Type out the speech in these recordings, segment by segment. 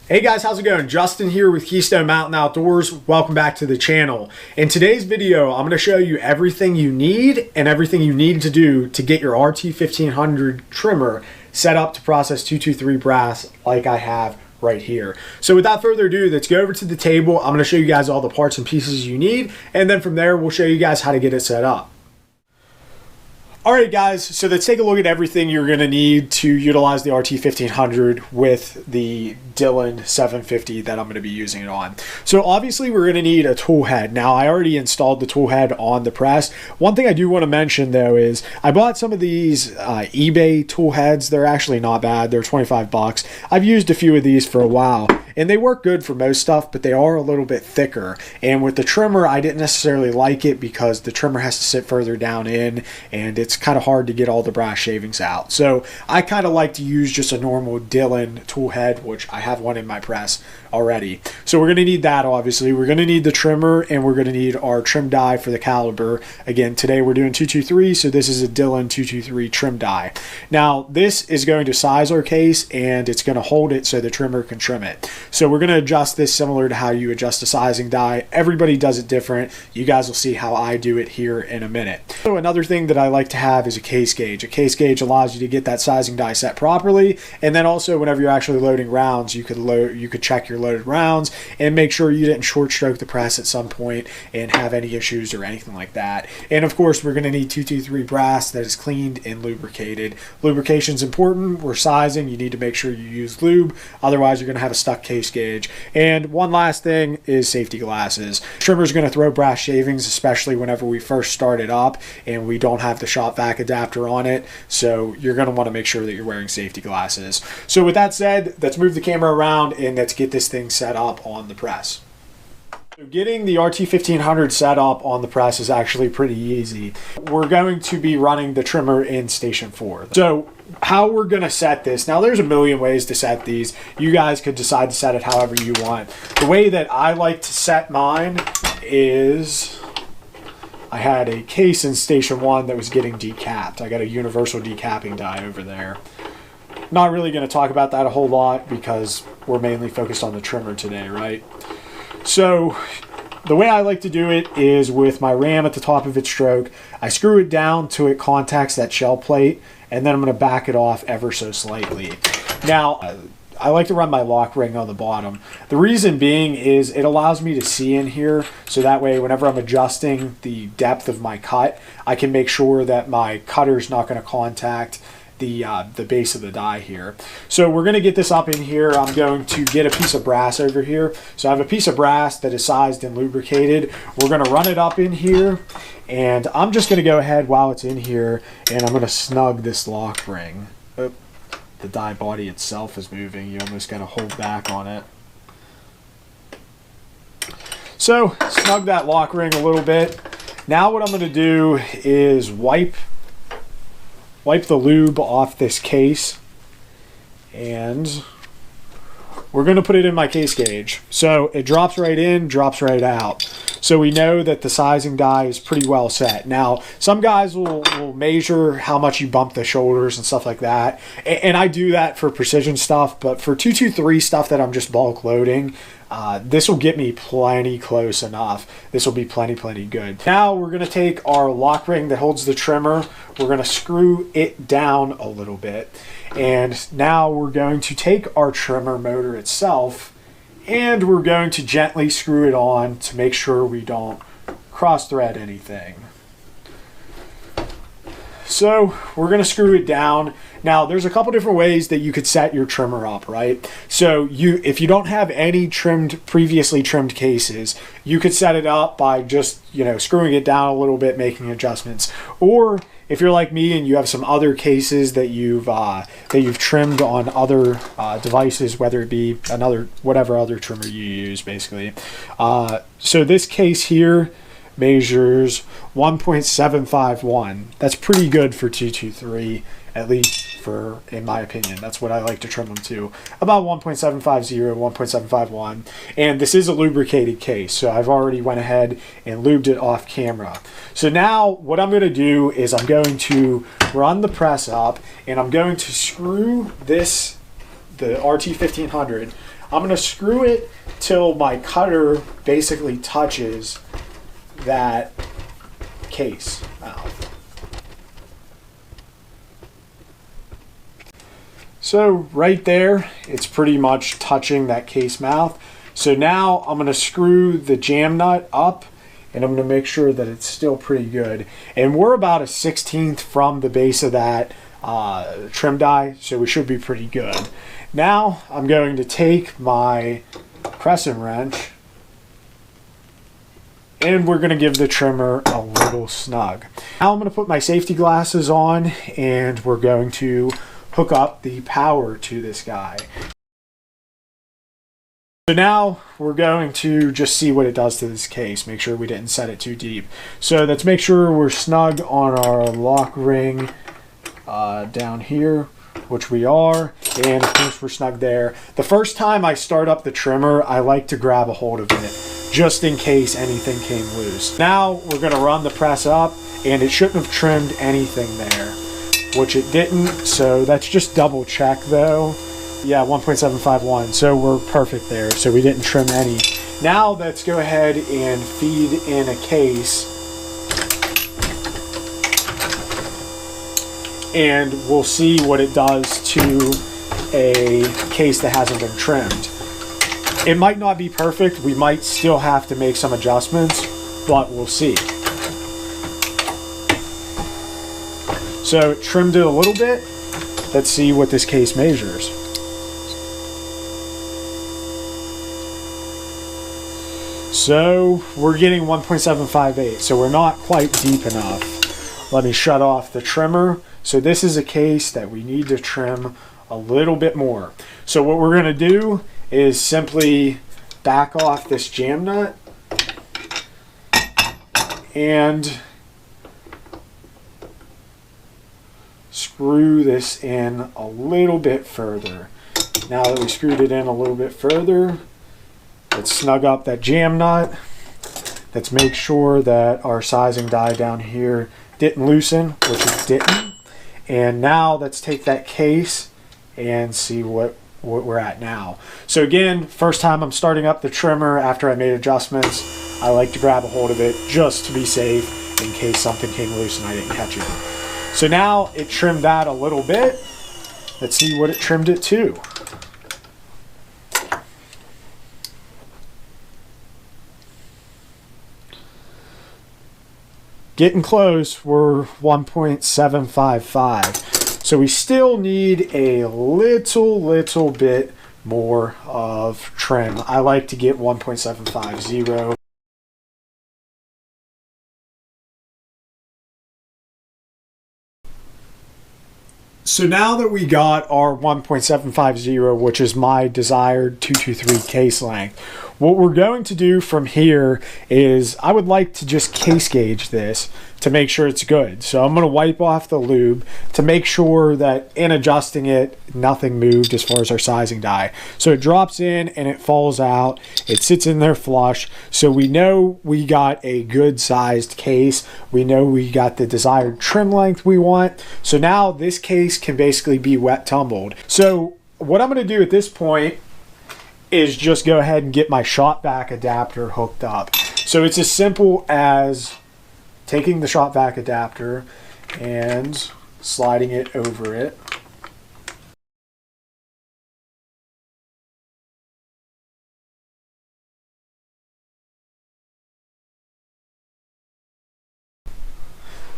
Hey guys, how's it going? Justin here with Keystone Mountain Outdoors. Welcome back to the channel. In today's video, I'm going to show you everything you need and everything you need to do to get your RT1500 trimmer set up to process 223 brass like I have right here. So without further ado, let's go over to the table. I'm going to show you guys all the parts and pieces you need, and then from there, we'll show you guys how to get it set up. Alright guys, so let's take a look at everything you're going to need to utilize the RT1500 with the Dillon 750 that I'm going to be using it on. So obviously we're going to need a tool head. Now I already installed the tool head on the press. One thing I do want to mention though is I bought some of these eBay tool heads. They're actually not bad. They're 25 bucks. I've used a few of these for a while. And they work good for most stuff, but they are a little bit thicker. And with the trimmer, I didn't necessarily like it because the trimmer has to sit further down in, and it's kind of hard to get all the brass shavings out. So I kind of like to use just a normal Dillon tool head, which I have one in my press already. So we're going to need that, obviously. We're going to need the trimmer, and we're going to need our trim die for the caliber. Again, today we're doing 223, so this is a Dillon 223 trim die. Now, this is going to size our case, and it's going to hold it so the trimmer can trim it. So we're going to adjust this similar to how you adjust a sizing die. Everybody does it different. You guys will see how I do it here in a minute. So another thing that I like to have is a case gauge. A case gauge allows you to get that sizing die set properly, and then also whenever you're actually loading rounds, you could check your loaded rounds and make sure you didn't short stroke the press at some point and have any issues or anything like that. And of course, we're going to need 223 brass that is cleaned and lubricated. Lubrication is important. We're sizing. You need to make sure you use lube. Otherwise, you're going to have a stuck case gauge. And one last thing is safety glasses. Trimmer's going to throw brass shavings, especially whenever we first start it up and we don't have the shop vac adapter on it. So you're going to want to make sure that you're wearing safety glasses. So with that said, let's move the camera around and let's get this thing set up on the press. So getting the RT1500 set up on the press is actually pretty easy. We're going to be running the trimmer in station 4. So how we're going to set this, now there's a million ways to set these. You guys could decide to set it however you want. The way that I like to set mine is I had a case in station 1 that was getting decapped. I got a universal decapping die over there. Not really going to talk about that a whole lot because we're mainly focused on the trimmer today, right? So the way I like to do it is with my ram at the top of its stroke, I screw it down till it contacts that shell plate, and then I'm going to back it off ever so slightly. Now, I like to run my lock ring on the bottom. The reason being is it allows me to see in here, so that way whenever I'm adjusting the depth of my cut, I can make sure that my cutter's not going to contact the base of the die here. So we're going to get this up in here. I'm going to get a piece of brass over here. So I have a piece of brass that is sized and lubricated. We're going to run it up in here, and I'm just going to go ahead while it's in here and I'm going to snug this lock ring. Oh, the die body itself is moving. You almost got to hold back on it. So snug that lock ring a little bit. Now what I'm going to do is wipe the lube off this case, and we're going to put it in my case gauge. So it drops right in, drops right out. So we know that the sizing die is pretty well set. Now, some guys will measure how much you bump the shoulders and stuff like that. And I do that for precision stuff, but for 223 stuff that I'm just bulk loading, this will get me plenty close enough. This will be plenty good. Now we're going to take our lock ring that holds the trimmer. We're going to screw it down a little bit. And now we're going to take our trimmer motor itself and we're going to gently screw it on to make sure we don't cross thread anything. So we're going to screw it down. Now there's a couple different ways that you could set your trimmer up, right? So if you don't have any previously trimmed cases, you could set it up by just, screwing it down a little bit, making adjustments. Or if you're like me and you have some other cases that you've trimmed on other devices, whether it be whatever other trimmer you use, basically. So this case here measures 1.751. That's pretty good for 223, at least in my opinion. That's what I like to trim them to, about 1.750, 1.751. And this is a lubricated case, so I've already went ahead and lubed it off camera. So now what I'm going to do is I'm going to run the press up, and I'm going to screw this the RT1500. I'm going to screw it till my cutter basically touches that case mouth. So right there, it's pretty much touching that case mouth. So now I'm going to screw the jam nut up, and I'm going to make sure that it's still pretty good. And we're about a 1/16 from the base of that trim die, so we should be pretty good. Now I'm going to take my crescent wrench, and we're going to give the trimmer a little snug. Now I'm going to put my safety glasses on, and we're going to hook up the power to this guy. So now we're going to just see what it does to this case, make sure we didn't set it too deep. So let's make sure we're snug on our lock ring down here, which we are, and of course we're snug there. The first time I start up the trimmer, I like to grab a hold of it, just in case anything came loose. Now we're going to run the press up, and it shouldn't have trimmed anything there, which it didn't, so that's just double check though. Yeah, 1.751, so we're perfect there, so we didn't trim any. Now let's go ahead and feed in a case, and we'll see what it does to a case that hasn't been trimmed. It might not be perfect, we might still have to make some adjustments, but we'll see. So it trimmed it a little bit. Let's see what this case measures. So we're getting 1.758, so we're not quite deep enough. Let me shut off the trimmer. So this is a case that we need to trim a little bit more. So what we're going to do is simply back off this jam nut and screw this in a little bit further. Now that we screwed it in a little bit further, let's snug up that jam nut. Let's make sure that our sizing die down here didn't loosen, which it didn't. And now let's take that case and see what we're at now. So again, first time I'm starting up the trimmer after I made adjustments, I like to grab a hold of it just to be safe in case something came loose and I didn't catch it. So now it trimmed that a little bit. Let's see what it trimmed it to. Getting close, we're 1.755. So we still need a little bit more of trim. I like to get 1.750. So now that we got our 1.750, which is my desired 223 case length, what we're going to do from here is I would like to just case gauge this to make sure it's good. So I'm going to wipe off the lube to make sure that in adjusting it, nothing moved as far as our sizing die. So it drops in and it falls out. It sits in there flush. So we know we got a good sized case. We know we got the desired trim length we want. So now this case can basically be wet tumbled. So what I'm going to do at this point is just go ahead and get my shot vac adapter hooked up. So it's as simple as taking the shot vac adapter and sliding it over it.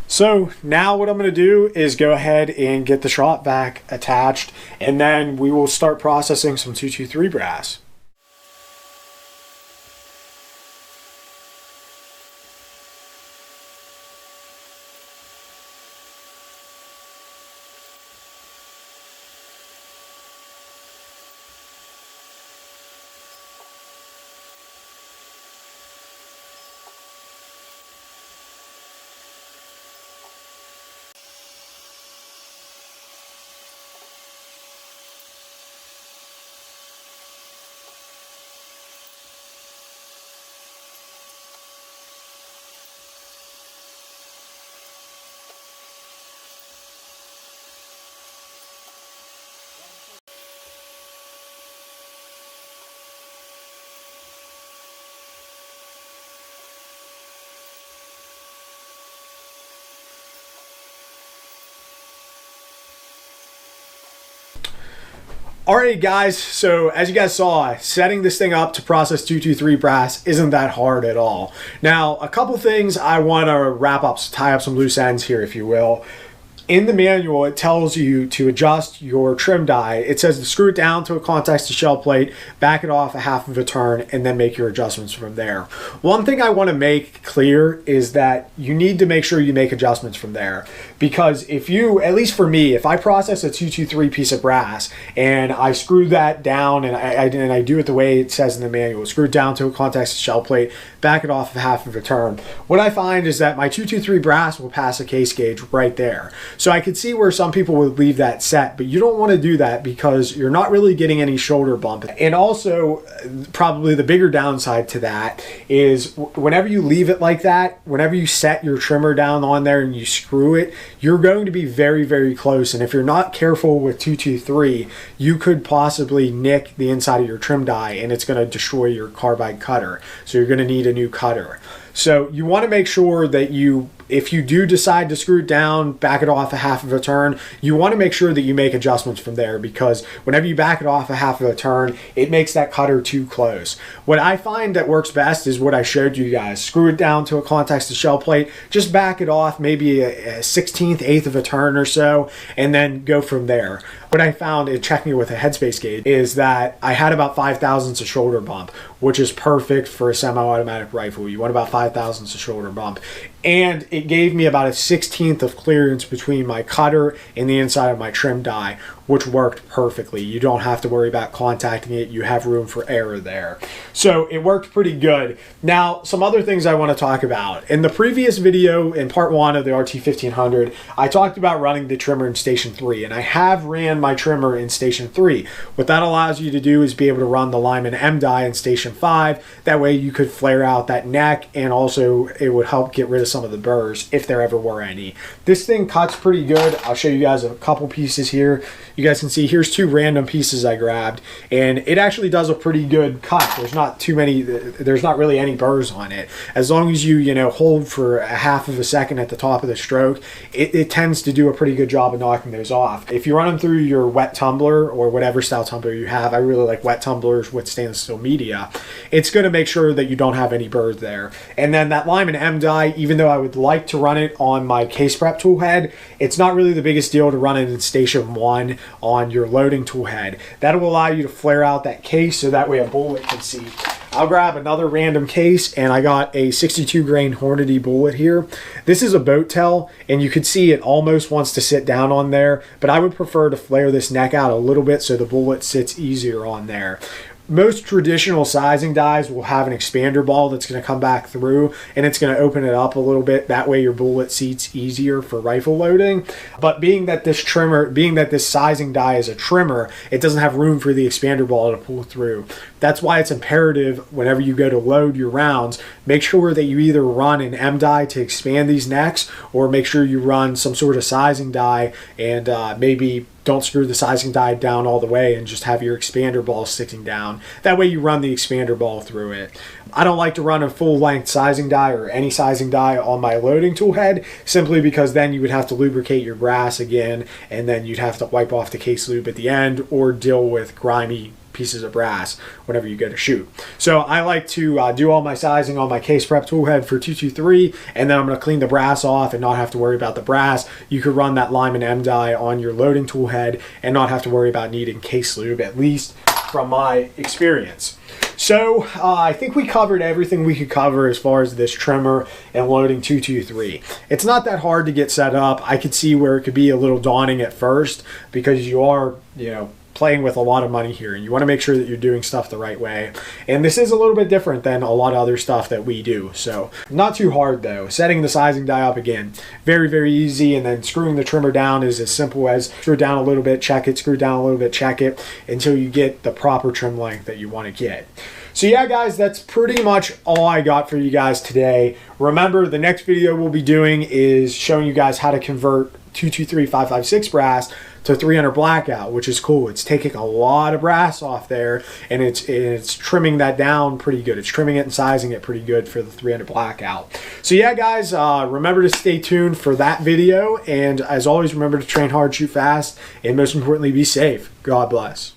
So now what I'm going to do is go ahead and get the shot vac attached, and then we will start processing some 223 brass. Alright guys, so as you guys saw, setting this thing up to process 223 brass isn't that hard at all. Now, a couple things I want to wrap up, tie up some loose ends here, if you will. In the manual, it tells you to adjust your trim die. It says to screw it down to a contacts to shell plate, back it off a half of a turn, and then make your adjustments from there. One thing I want to make clear is that you need to make sure you make adjustments from there. Because if you, at least for me, if I process a 223 piece of brass and I screw that down and I do it the way it says in the manual, screw it down to a contacts to shell plate, back it off a half of a turn, what I find is that my 223 brass will pass a case gauge right there. So I could see where some people would leave that set, but you don't want to do that because you're not really getting any shoulder bump. And also, probably the bigger downside to that is whenever you leave it like that, whenever you set your trimmer down on there and you screw it, you're going to be very, very close. And if you're not careful with 223, you could possibly nick the inside of your trim die and it's going to destroy your carbide cutter. So you're going to need a new cutter. So you want to make sure that if you do decide to screw it down, back it off a half of a turn, you want to make sure that you make adjustments from there, because whenever you back it off a half of a turn, it makes that cutter too close. What I find that works best is what I showed you guys. Screw it down to a contacts to shell plate, just back it off maybe a 16th, 1/8 of a turn or so, and then go from there. What I found in checking it with a headspace gauge is that I had about 5 thousandths of shoulder bump, which is perfect for a semi-automatic rifle. You want about 5 thousandths of shoulder bump. And it gave me about a 16th of clearance between my cutter and the inside of my trim die, which worked perfectly. You don't have to worry about contacting it. You have room for error there. So it worked pretty good. Now, some other things I want to talk about. In the previous video, in part 1 of the RT1500, I talked about running the trimmer in station 3, and I have ran my trimmer in station 3. What that allows you to do is be able to run the Lyman M die in station 5. That way you could flare out that neck, and also it would help get rid of some of the burrs if there ever were any. This thing cuts pretty good. I'll show you guys a couple pieces here. You guys can see here's 2 random pieces I grabbed, and it actually does a pretty good cut. There's not really any burrs on it. As long as you hold for a half of a second at the top of the stroke, it tends to do a pretty good job of knocking those off. If you run them through your wet tumbler or whatever style tumbler you have, I really like wet tumblers with stainless steel media, it's going to make sure that you don't have any burrs there. And then that Lyman M die, even though I would like to run it on my case prep tool head, it's not really the biggest deal to run it in station 1 on your loading tool head. That will allow you to flare out that case so that way a bullet can see. I'll grab another random case, and I got a 62 grain Hornady bullet here. This is a boat tail, and you can see it almost wants to sit down on there, but I would prefer to flare this neck out a little bit so the bullet sits easier on there. Most traditional sizing dies will have an expander ball that's going to come back through, and it's going to open it up a little bit. That way your bullet seats easier for rifle loading. But being that this sizing die is a trimmer, it doesn't have room for the expander ball to pull through. That's why it's imperative whenever you go to load your rounds, make sure that you either run an M die to expand these necks, or make sure you run some sort of sizing die, and maybe don't screw the sizing die down all the way and just have your expander ball sticking down. That way you run the expander ball through it. I don't like to run a full length sizing die or any sizing die on my loading tool head, simply because then you would have to lubricate your brass again, and then you'd have to wipe off the case lube at the end or deal with grimy pieces of brass whenever you go to shoot. So I like to do all my sizing on my case prep tool head for 223, and then I'm going to clean the brass off and not have to worry about the brass. You could run that Lyman M die on your loading tool head and not have to worry about needing case lube, at least from my experience. So I think we covered everything we could cover as far as this trimmer and loading 223. It's not that hard to get set up. I could see where it could be a little daunting at first, because you are, playing with a lot of money here, and you want to make sure that you're doing stuff the right way. And this is a little bit different than a lot of other stuff that we do. So not too hard though. Setting the sizing die up, again, very, very easy. And then screwing the trimmer down is as simple as screw it down a little bit, check it, screw it down a little bit, check it, until you get the proper trim length that you want to get. So yeah, guys, that's pretty much all I got for you guys today. Remember, the next video we'll be doing is showing you guys how to convert 223-556 brass to 300 blackout, which is cool. It's taking a lot of brass off there, and it's trimming that down pretty good. It's trimming it and sizing it pretty good for the 300 blackout. So yeah, guys, remember to stay tuned for that video, and as always, remember to train hard, shoot fast, and most importantly, be safe. God bless.